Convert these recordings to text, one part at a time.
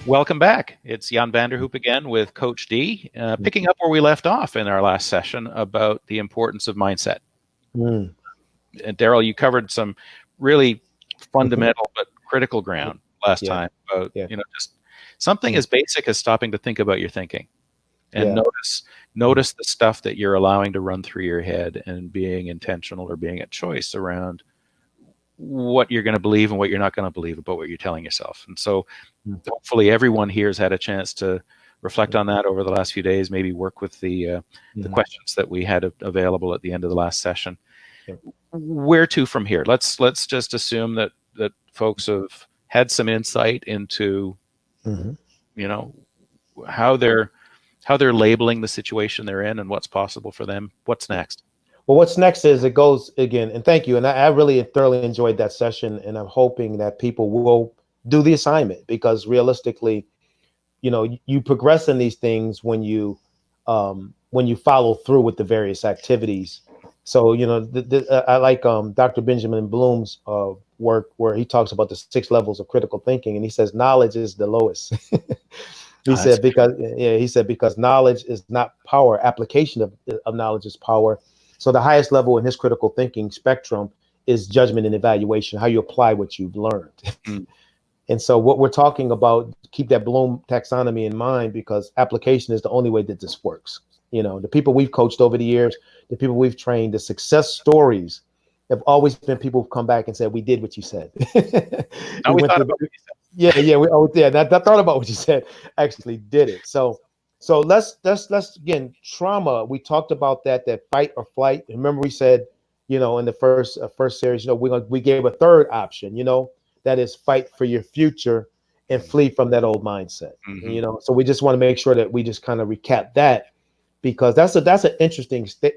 Welcome back. It's Jan Vanderhoop again with Coach D, picking up where we left off in our last session about the importance of mindset. Mm. And Darrell, you covered some really fundamental but critical ground last time about, just something as basic as stopping to think about your thinking and notice the stuff that you're allowing to run through your head and being intentional or being at choice around what you're going to believe and what you're not going to believe about what you're telling yourself. And so hopefully everyone here has had a chance to reflect on that over the last few days, maybe work with the questions that we had available at the end of the last session. Where to from here? Let's just assume that folks have had some insight into, how they're labeling the situation they're in and what's possible for them. What's next? Well, what's next is it goes again, and thank you. And I really thoroughly enjoyed that session, and I'm hoping that people will do the assignment, because realistically, you progress in these things when you follow through with the various activities. So, I like Dr. Benjamin Bloom's work, where he talks about the 6 levels of critical thinking, and he says knowledge is the lowest. He said because knowledge is not power, application of knowledge is power. So the highest level in his critical thinking spectrum is judgment and evaluation, how you apply what you've learned. And so what we're talking about, keep that Bloom taxonomy in mind, because application is the only way that this works. The people we've coached over the years, the people we've trained, the success stories have always been people who've come back and said, we did what you said. We thought about what you said. I thought about what you said, actually did it. So let's again, trauma. We talked about that fight or flight. Remember we said, in the first series, we gave a third option, that is fight for your future and flee from that old mindset. So we just want to make sure that we just kind of recap that, because that's an interesting thing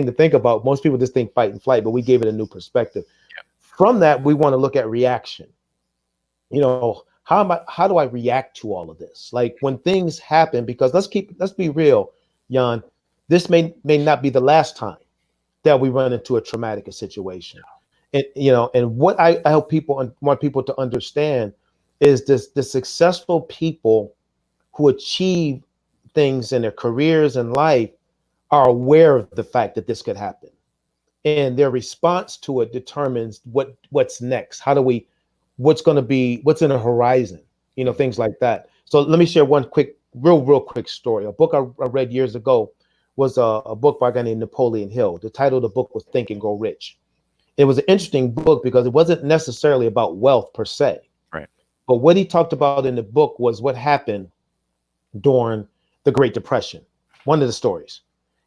to think about. Most people just think fight and flight, but we gave it a new perspective. From that, we want to look at reaction. How do I react to all of this? Like when things happen, because let's be real, Jan, this may not be the last time that we run into a traumatic situation. And what I help want people to understand is the successful people who achieve things in their careers and life are aware of the fact that this could happen. And their response to it determines what's next. What's going to be, what's in the horizon, things like that. So let me share one real quick story. A book I read years ago was a book by a guy named Napoleon Hill. The title of the book was Think and Grow Rich. It was an interesting book because it wasn't necessarily about wealth per se. Right. But what he talked about in the book was what happened during the Great Depression. One of the stories.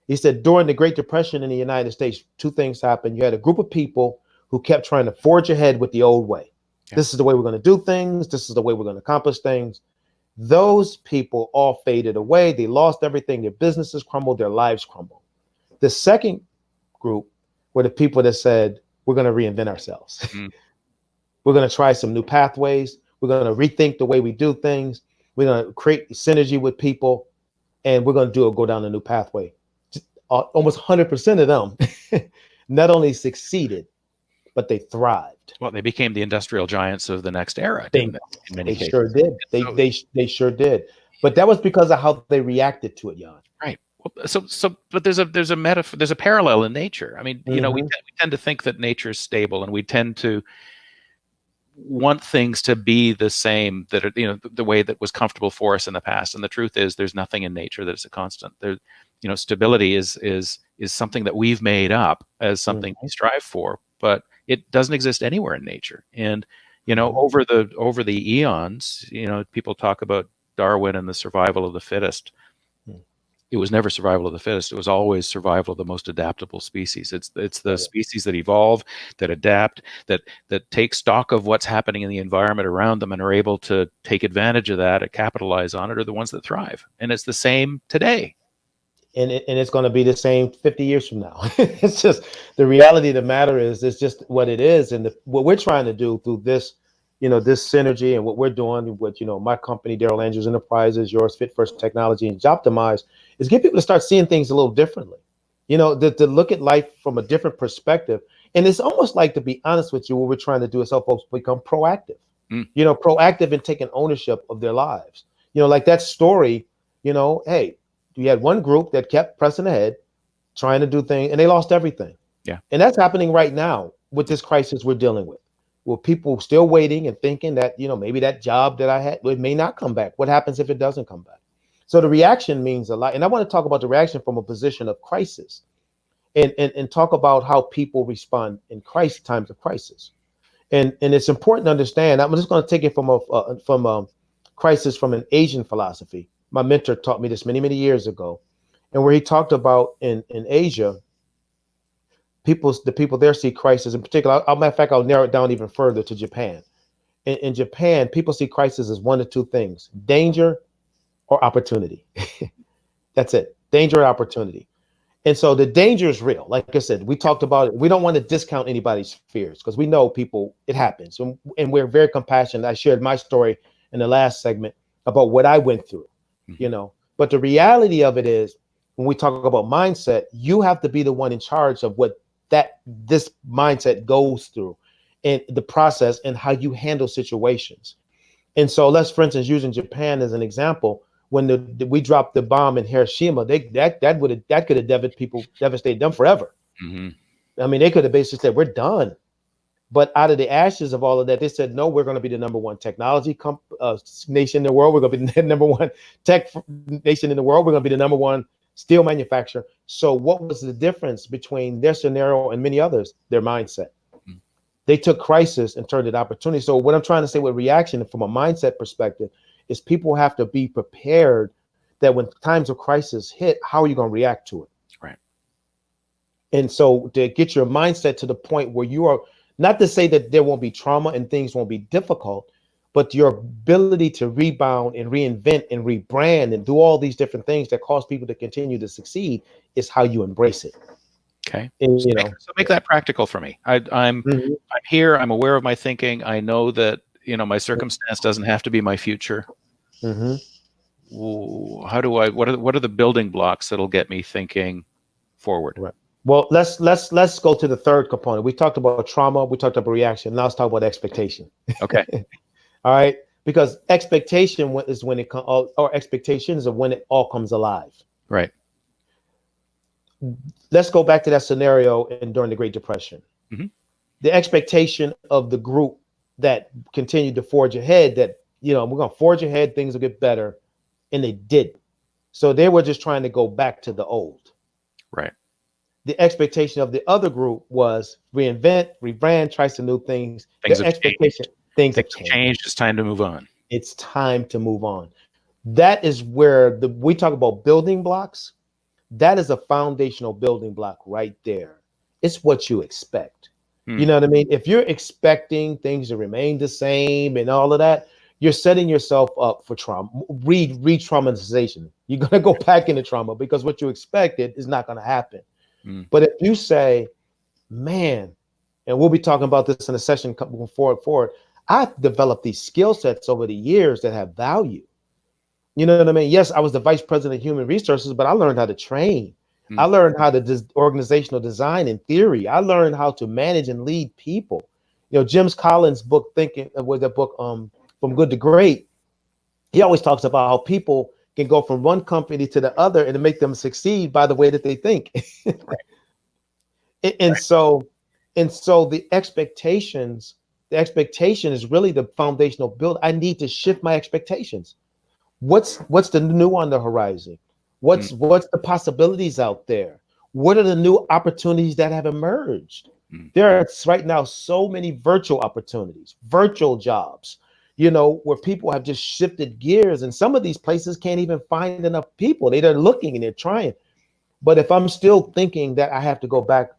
He said during the Great Depression in the United States, 2 things happened. You had a group of people who kept trying to forge ahead with the old way. Yeah. This is the way we're going to do things. This is the way we're going to accomplish things. Those people all faded away. They lost everything. Their businesses crumbled. Their lives crumbled. The second group were the people that said, we're going to reinvent ourselves. We're going to try some new pathways. We're going to rethink the way we do things. We're going to create synergy with people, and we're going to go down a new pathway. Almost 100% of them not only succeeded, but they thrived. Well, they became the industrial giants of the next era, didn't they? In many cases. Sure did. They sure did. But that was because of how they reacted to it, Jan. Right. Well, but there's a parallel in nature. I mean, we tend to think that nature is stable, and we tend to want things to be the same, that are, the way that was comfortable for us in the past. And the truth is, there's nothing in nature that is a constant. Stability is something that we've made up as something we strive for, but it doesn't exist anywhere in nature. And over the eons, people talk about Darwin and the survival of the fittest. It was never survival of the fittest. It was always survival of the most adaptable species. It's the species that evolve, that adapt, that take stock of what's happening in the environment around them and are able to take advantage of that and capitalize on it, are the ones that thrive. And it's the same today. And it's going to be the same 50 years from now. It's just the reality of the matter is it's just what it is. And what we're trying to do through this, this synergy and what we're doing with, my company, Darrell Andrews Enterprises, yours, Fit First Technology, and Jobtimize, is get people to start seeing things a little differently, to look at life from a different perspective. And it's almost like, to be honest with you, what we're trying to do is help folks become proactive. Mm. Proactive in taking ownership of their lives. Like that story, hey, you had one group that kept pressing ahead, trying to do things, and they lost everything. Yeah. And that's happening right now with this crisis we're dealing with people still waiting and thinking that, maybe that job that I had, it may not come back. What happens if it doesn't come back? So the reaction means a lot. And I want to talk about the reaction from a position of crisis and talk about how people respond in times of crisis. And it's important to understand. I'm just going to take it from a crisis from an Asian philosophy. My mentor taught me this many, many years ago, and where he talked about in Asia, the people there see crisis in particular. Matter of fact, I'll narrow it down even further to Japan. In Japan, people see crisis as one of two things: danger or opportunity. That's it. Danger or opportunity. And so the danger is real. Like I said, we talked about it. We don't want to discount anybody's fears because we know people, it happens. And we're very compassionate. I shared my story in the last segment about what I went through, But the reality of it is, when we talk about mindset, you have to be the one in charge of what this mindset goes through and the process and how you handle situations. And so for instance, using Japan as an example, when we dropped the bomb in Hiroshima, that could have devastated them forever. Mm-hmm. I mean, they could have basically said, we're done. But out of the ashes of all of that, they said, no, we're going to be the number one technology nation in the world. We're going to be the number one tech nation in the world. We're going to be the number one steel manufacturer. So what was the difference between their scenario and many others? Their mindset. Mm-hmm. They took crisis and turned it opportunity. So what I'm trying to say with reaction from a mindset perspective is people have to be prepared that when times of crisis hit, how are you going to react to it? Right. And so to get your mindset to the point where you are, not to say that there won't be trauma and things won't be difficult, but your ability to rebound and reinvent and rebrand and do all these different things that cause people to continue to succeed is how you embrace it. Okay. And, So make that practical for me. I'm here. I'm aware of my thinking. I know that, my circumstance doesn't have to be my future. Mm-hmm. What are the building blocks that'll get me thinking forward? Right. Well, let's go to the third component. We talked about trauma. We talked about reaction. Now let's talk about expectation. Okay. All right. Because expectation is when it comes, or expectations of when it all comes alive. Right. Let's go back to that scenario during the Great Depression. Mm-hmm. The expectation of the group that continued to forge ahead, that, we're going to forge ahead, things will get better. And they did. So they were just trying to go back to the old. Right. The expectation of the other group was reinvent, rebrand, try some new things. Things the have expectation, changed. Things have changed. It's time to move on. It's time to move on. That is where we talk about building blocks. That is a foundational building block right there. It's what you expect. You know what I mean? If you're expecting things to remain the same and all of that, you're setting yourself up for trauma, re-traumatization. You're going to go back into trauma because what you expected is not going to happen. But if you say, man, and we'll be talking about this in a session going forward, I've developed these skill sets over the years that have value. You know what I mean? Yes, I was the vice president of human resources, but I learned how to train. I learned how to organizational design in theory. I learned how to manage and lead people. Jim Collins' book, From Good to Great, he always talks about how people can go from one company to the other and to make them succeed by the way that they think. And so the expectation is really the foundational build. I need to shift my expectations. What's the new on the horizon? What's the possibilities out there? What are the new opportunities that have emerged? There are right now so many virtual opportunities, virtual jobs, where people have just shifted gears, and some of these places can't even find enough people. They're looking and they're trying. But if I'm still thinking that I have to go back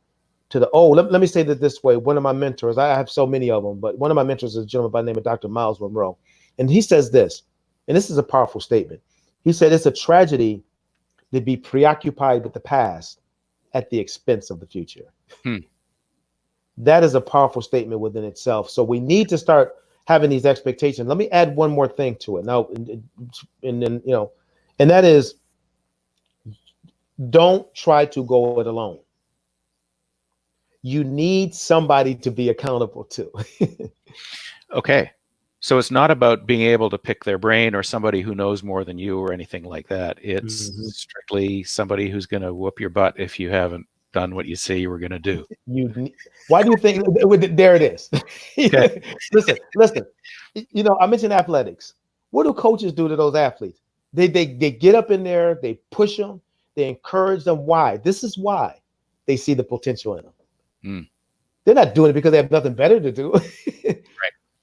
to the old, let me say that this way. One of my mentors, I have so many of them, but one of my mentors is a gentleman by the name of Dr. Miles Monroe. And he says this, and this is a powerful statement. He said, it's a tragedy to be preoccupied with the past at the expense of the future. That is a powerful statement within itself. So we need to start having these expectations. Let me add one more thing to it now. And then, and that is, don't try to go it alone. You need somebody to be accountable to. Okay. So it's not about being able to pick their brain or somebody who knows more than you or anything like that. It's Mhm. strictly somebody who's going to whoop your butt if you haven't done what you say you were going to do. Why do you think? There it is. Okay. Listen. I mentioned athletics. What do coaches do to those athletes? They get up in there, they push them, they encourage them. Why? This is why they see the potential in them. Mm. They're not doing it because they have nothing better to do. Right.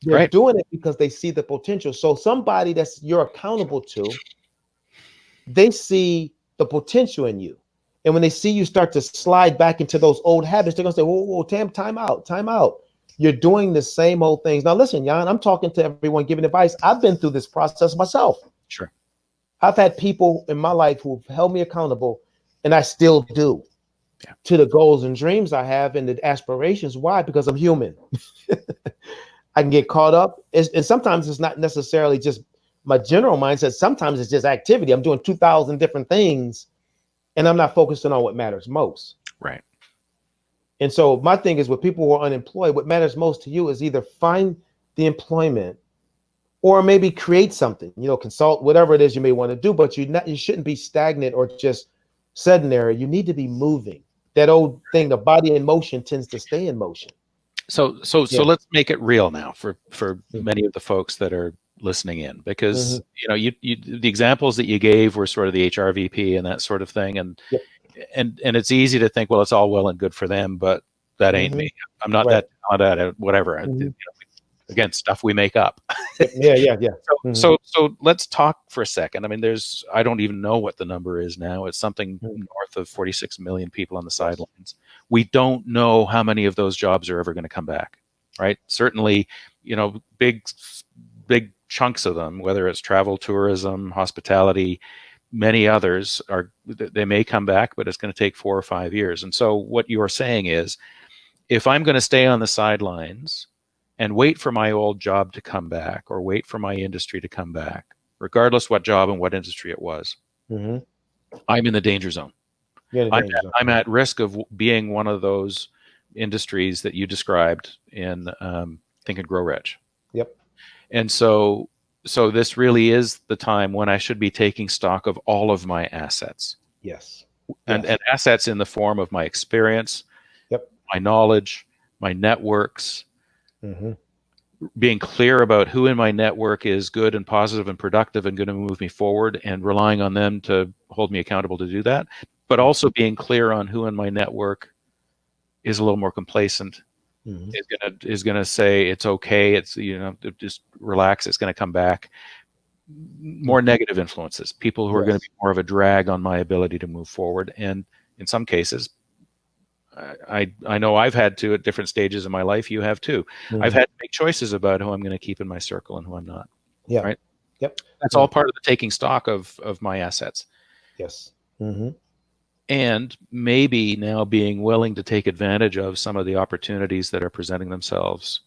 They're Right. doing it because they see the potential. So somebody that's you're accountable to, they see the potential in you. And when they see you start to slide back into those old habits, they're gonna say, whoa, whoa, time out, time out. You're doing the same old things. Now listen, Jan, I'm talking to everyone giving advice. I've been through this process myself. Sure. I've had people in my life who've held me accountable, and I still do Yeah. to the goals and dreams I have and the aspirations. Why? Because I'm human. I can get caught up. And sometimes it's not necessarily just my general mindset. Sometimes it's just activity. I'm doing 2,000 different things and I'm not focusing on what matters most. Right. And so my thing is with people who are unemployed, what matters most to you is either find the employment or maybe create something, consult, whatever it is you may want to do, but you shouldn't be stagnant or just sedentary. You need to be moving. That old thing, the body in motion tends to stay in motion. So Yeah. let's make it real now for Mhm. many of the folks that are listening in, because Mhm. you the examples that you gave were sort of the HRVP and that sort of thing, and Yep. it's easy to think, well, it's all well and good for them, but that ain't Mhm. me. I'm not Right. that talented at whatever. Mhm. Again, stuff we make up. Yep. Yeah. Yeah. Yeah. So, Mhm. so let's talk for a second. I mean, I don't even know what the number is now. It's something Mhm. north of 46 million people on the Yes. sidelines. We don't know how many of those jobs are ever going to come back, right? Certainly, big chunks of them, whether it's travel, tourism, hospitality, many others they may come back, but it's going to take 4 or 5 years. And so what you are saying is, if I'm going to stay on the sidelines and wait for my old job to come back or wait for my industry to come back, regardless what job and what industry it was, Mhm. I'm in the danger zone. You're in the danger zone. I'm at risk of being one of those industries that you described in Think and Grow Rich. Yep. And so this really is the time when I should be taking stock of all of my assets, Yes. and Yes. assets in the form of my experience, Yep. my knowledge, my networks, Mhm. being clear about who in my network is good and positive and productive and going to move me forward, and relying on them to hold me accountable to do that, but also being clear on who in my network is a little more complacent, Mhm. is gonna say it's okay, it's just relax, it's going to come back. More Mhm. negative influences, people who are going to be Yes. more of a drag on my ability to move forward. And in some cases, I know I've had to, at different stages of my life, you have too. I've Mhm. had to make choices about who I'm going to keep in my circle and who I'm not. Yeah. Right? Yep. That's Yeah. all part of the taking stock of my assets, Yes. Mhm. and maybe now being willing to take advantage of some of the opportunities that are presenting themselves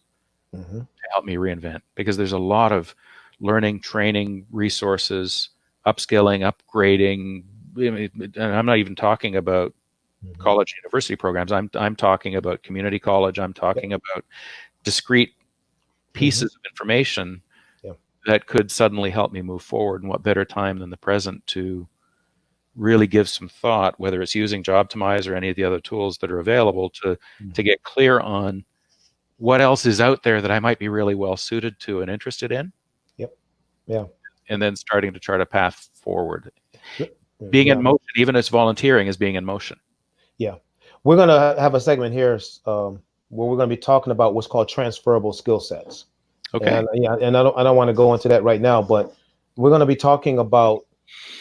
Mhm. to help me reinvent. Because there's a lot of learning, training, resources, upskilling, upgrading. I mean, and I'm not even talking about Mhm. college, university programs. I'm talking about community college. I'm Yep. talking about discrete Mhm. pieces of information Yeah. that could suddenly help me move forward. And what better time than the present to really give some thought, whether it's using Jobtimize or any of the other tools that are available, to Mhm. get clear on what else is out there that I might be really well suited to and interested in, Yep. Yeah. and then starting to chart a path forward. Yep. Being in Yeah. motion, even as volunteering, is being in motion. Yeah. We're gonna have a segment here where we're gonna be talking about what's called transferable skill sets. Okay. And yeah, and I don't want to go into that right now, but we're going to be talking about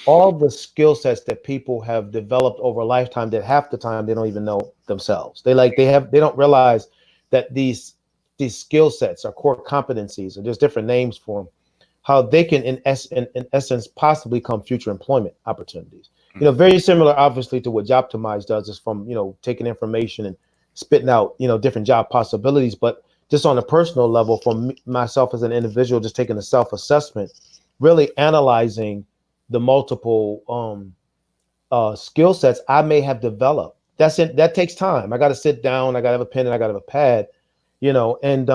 all the skill sets that people have developed over a lifetime that half the time they don't even know themselves. They don't realize that these skill sets are core competencies, and there's different names for them. How they can, in essence, possibly become future employment opportunities. Very similar, obviously, to what Jobtimize does, is from taking information and spitting out different job possibilities, but just on a personal level, for myself as an individual, just taking a self-assessment, really analyzing the multiple skill sets I may have developed. That takes time. I got to sit down. I got to have a pen and I got to have a pad, and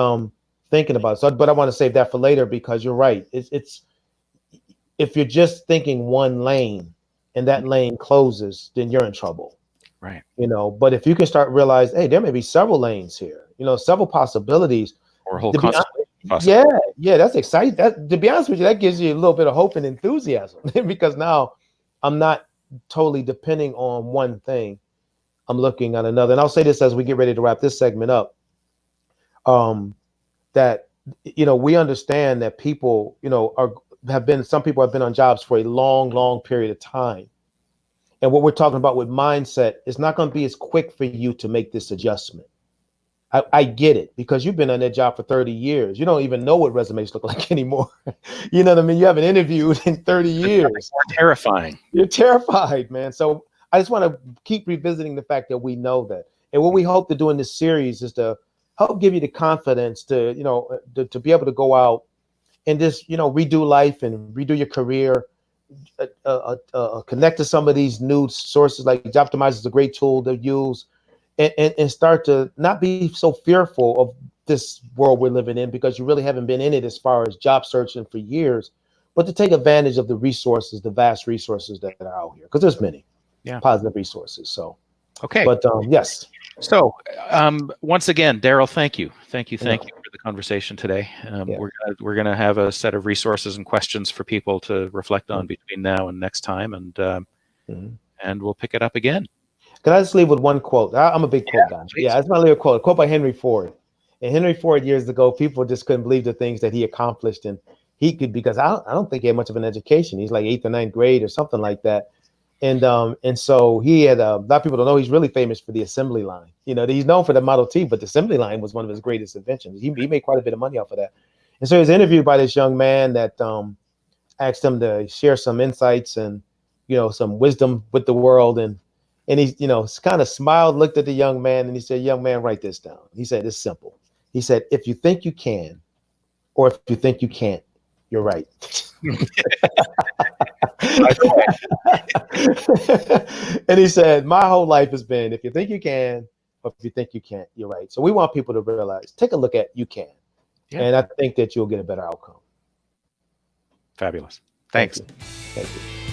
thinking about it. So, but I want to save that for later because you're right. It's if you're just thinking one lane and that lane closes, then you're in trouble. Right. But if you can start realize, hey, there may be several lanes here, several possibilities. Or a whole To be concept. honest, yeah, that's exciting. That, to be honest with you, that gives you a little bit of hope and enthusiasm because now I'm not totally depending on one thing. I'm looking at another. And I'll say this as we get ready to wrap this segment up. That we understand that people, some people have been on jobs for a long, long period of time. And what we're talking about with mindset is not going to be as quick for you to make this adjustment. I get it because you've been on that job for 30 years. You don't even know what resumes look like anymore. You know what I mean? You haven't interviewed in 30 years. Terrifying. You're terrified, man. So I just want to keep revisiting the fact that we know that. And what we hope to do in this series is to help give you the confidence to, to be able to go out and just, redo life and redo your career, connect to some of these new sources. Like Optimize is a great tool to use. And start to not be so fearful of this world we're living in because you really haven't been in it as far as job searching for years, but to take advantage of the resources, the vast resources that are out here, because there's many positive resources. So, okay. But yes. So once again, Darrell, thank you for the conversation today. We're gonna have a set of resources and questions for people to reflect on between now and next time, and we'll pick it up again. Can I just leave with one quote? I'm a big quote guy. Please. Yeah, it's my little quote. A quote by Henry Ford. And Henry Ford years ago, people just couldn't believe the things that he accomplished, and he could, because I don't think he had much of an education. He's like 8th or 9th grade or something like that. And so he had a lot of people don't know he's really famous for the assembly line. He's known for the Model T, but the assembly line was one of his greatest inventions. He made quite a bit of money off of that. And so he was interviewed by this young man that asked him to share some insights and some wisdom with the world. And he, kind of smiled, looked at the young man, and he said, "Young man, write this down." He said, "It's simple." He said, "If you think you can, or if you think you can't, you're right." And he said, "My whole life has been, if you think you can, or if you think you can't, you're right." So we want people to realize, take a look at you can. Yeah. And I think that you'll get a better outcome. Fabulous. Thanks. Thank you.